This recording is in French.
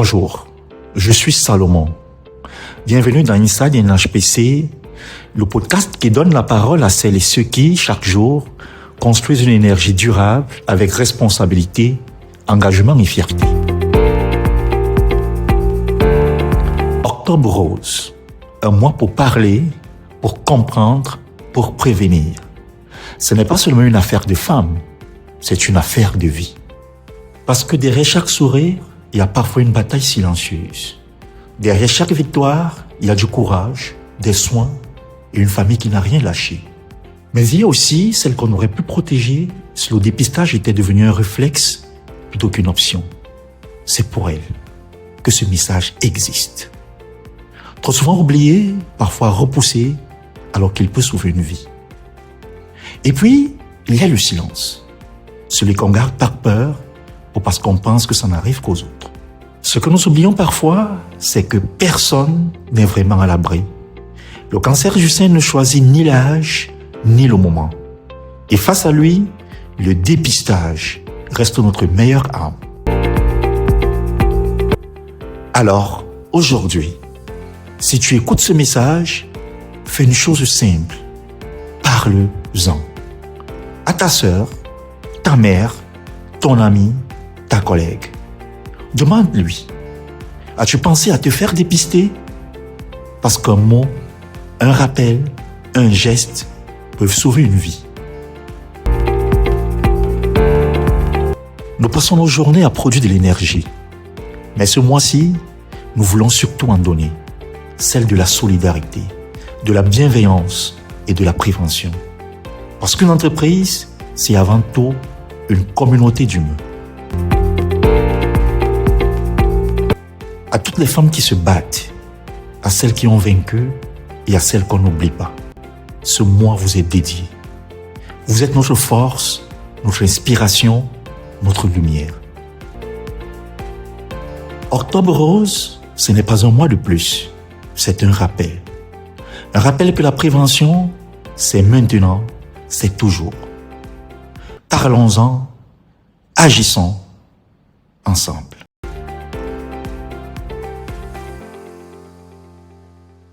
Bonjour, je suis Salomon. Bienvenue dans Inside NHPC, le podcast qui donne la parole à celles et ceux qui, chaque jour, construisent une énergie durable avec responsabilité, engagement et fierté. Octobre rose, un mois pour parler, pour comprendre, pour prévenir. Ce n'est pas seulement une affaire de femmes, c'est une affaire de vie. Parce que derrière chaque sourire, il y a parfois une bataille silencieuse. Derrière chaque victoire, il y a du courage, des soins et une famille qui n'a rien lâché. Mais il y a aussi celle qu'on aurait pu protéger si le dépistage était devenu un réflexe plutôt qu'une option. C'est pour elle que ce message existe. Trop souvent oublié, parfois repoussé, alors qu'il peut sauver une vie. Et puis, il y a le silence. Celui qu'on garde par peur ou parce qu'on pense que ça n'arrive qu'aux autres. Ce que nous oublions parfois, c'est que personne n'est vraiment à l'abri. Le cancer du sein ne choisit ni l'âge, ni le moment. Et face à lui, le dépistage reste notre meilleure arme. Alors, aujourd'hui, si tu écoutes ce message, fais une chose simple. Parle-en. À ta sœur, ta mère, ton ami, ta collègue. Demande-lui. As-tu pensé à te faire dépister? Parce qu'un mot, un rappel, un geste peuvent sauver une vie. Nous passons nos journées à produire de l'énergie. Mais ce mois-ci, nous voulons surtout en donner. Celle de la solidarité, de la bienveillance et de la prévention. Parce qu'une entreprise, c'est avant tout une communauté d'humains. À toutes les femmes qui se battent, à celles qui ont vaincu et à celles qu'on n'oublie pas, ce mois vous est dédié. Vous êtes notre force, notre inspiration, notre lumière. Octobre rose, ce n'est pas un mois de plus, c'est un rappel. Un rappel que la prévention, c'est maintenant, c'est toujours. Parlons-en, agissons ensemble.